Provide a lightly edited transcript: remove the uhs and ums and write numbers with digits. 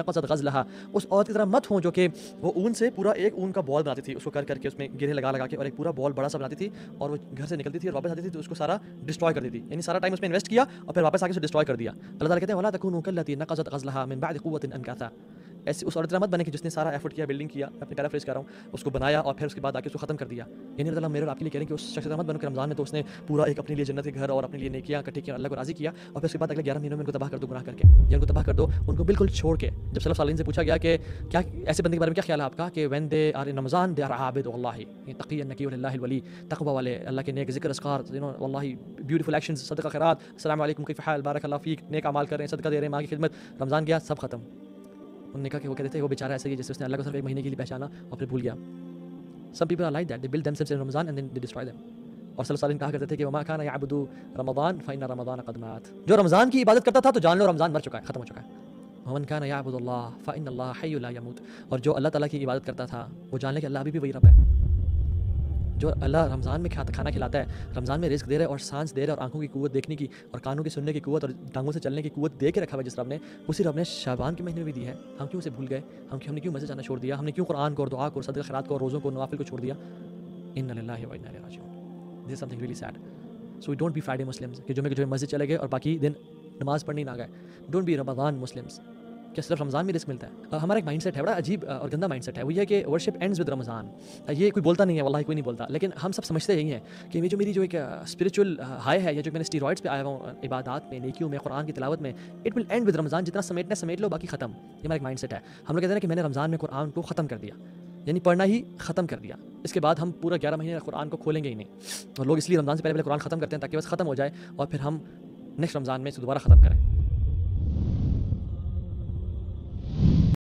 نقصت غزلها، اس عورت کی طرح مت ہوں جو کہ وہ اون سے پورا ایک اون کا بال بناتی تھی، اس کو کر کے اس میں گرے لگا کے اور ایک پورا بال بڑا سا بناتی تھی اور وہ گھر سے نکلتی تھی اور واپس آتی تھی تو اس کو سارا ڈسٹرائے کر دیتی تھی، یعنی سارا ٹائم اس میں انویسٹ کیا اور پھر واپس آ کے اسے ڈسٹرائے کر دیا۔ اللہ تعالیٰ کہتے ہیں ولا تکونوا کالتی نقضت غزلها من بعد قوة انکاثا، ایسی اس عورت مت بنے کہ جس نے سارا ایفرٹ کیا، بلڈنگ کیا، اپنے پیرافریز کر رہا ہوں، اس کو بنایا اور پھر اس کے بعد آ کے اس کو ختم کر دیا۔ یعنی اللہ تعالیٰ میرے اور آپ کے لیے کہہ رہے ہیں کہ اس شخص مت بنو کہ رمضان میں تو اس نے پورا ایک اپنے لیے جنت کے گھر اور اپنے لیے نیکیاں اکٹھی کی، اللہ کو راضی کیا اور پھر اس کے بعد اگلے 11 مہینوں میں ان کو تباہ کر دو گناہ کر کے، یا ان کو تباہ کر دو، ان کو بالکل چھوڑ کے۔ جب سلف صالحین سے پوچھا گیا کہ کیا ایسے بندے کے بارے میں کیا خیال ہے آپ کا کہ when they are in Ramadan they are عابد اللہ، تقی النقی للہ الولی، تقوی والے، اللہ کے نیک ذکر اذکار، واللہ بیوٹیفل ایکشنز، صدقہ خیرات، السلام علیکم کیف حال، بارک اللہ فیک، نیک اعمال کر رہے ہیں، صدقہ دے رہے ہیں، ماں کی خدمت، رمضان گیا سب ختم۔ انہوں نے کہا کہ وہ کہتے تھے وہ بیچارہ ایسا ہی ہے جیسے اس نے اللہ کو صرف ایک مہینے کے لیے پہچانا اور پھر بھول گیا۔ Some people are like that, they build themselves in Ramadan and then they destroy them. اور صلی اللہ علیہ وسلم کہا کرتے تھے کہ وما كان يعبد رمضان فإن رمضان قد مات، جو رمضان کی عبادت کرتا تھا تو جان لو رمضان مر چکا ہے، ختم ہو چکا ہے۔ ومن كان يعبد الله فإن الله حي لا يموت، اور جو اللہ تعالیٰ کی عبادت کرتا تھا وہ جان لے کہ اللہ ابھی بھی وہی رب ہے، جو اللہ رمضان میں کھانا کھلاتا ہے، رمضان میں رزق دے رہا ہے اور سانس دے رہا ہے اور آنکھوں کی قوت دیکھنے کی اور کانوں کی سننے کی قوت اور ٹانگوں سے چلنے کی قوت دے کے رکھا ہوا جس رب نے، اسی رب نے شعبان کے مہینے میں بھی دی ہے۔ ہم کیوں اسے بھول گئے؟ ہم نے کیوں مسجد جانا چھوڑ دیا؟ ہم نے کیوں قرآن کو اور دعا کو اور صدقہ خیرات کو اور روزوں کو نوافل کو چھوڑ دیا؟ اِنَّا لِلَّهِ وَإِنَّا إِلَيْهِ رَاجِعُونَ۔ This is something really sad. So we don't be Friday Muslims کہ جمعے مسجد چلے گئے اور باقی دن نماز پڑھنے نہ گئے۔ Don't be Ramadan Muslims کہ صرف رمضان میں رزق ملتا ہے۔ ہمارا ایک مائنڈ سیٹ ہے، بڑا عجیب اور گندا مائنڈ سیٹ ہے، وہ یہ ہے کہ ورشپ اینڈز ود رمضان۔ یہ کوئی بولتا نہیں ہے، واللہ کوئی نہیں بولتا، لیکن ہم سب سمجھتے یہی ہیں کہ یہ جو میری جو ایک اسپریچول ہائی ہے یا جو میں نے اسٹیرائڈس پہ آیا ہوں عبادات میں، نیکیوں میں، قرآن کی تلاوت میں، اٹ ول اینڈ ود رمضان، جتنا سمیٹنا سمیٹ لو باقی ختم۔ یہ ہمارا ایک مائنڈ سیٹ ہے۔ ہم لوگ کہتے ہیں کہ میں نے رمضان میں قرآن کو ختم کر دیا، یعنی پڑھنا ہی ختم کر دیا، اس کے بعد ہم پورا 11 مہینے قرآن کو کھولیں گے ہی نہیں، اور لوگ اس لیے رمضان سے پہلے قرآن ختم کرتے ہیں تاکہ بس ختم ہو جائے اور پھر ہم نیکسٹ رمضان میں اسے دوبارہ ختم کریں۔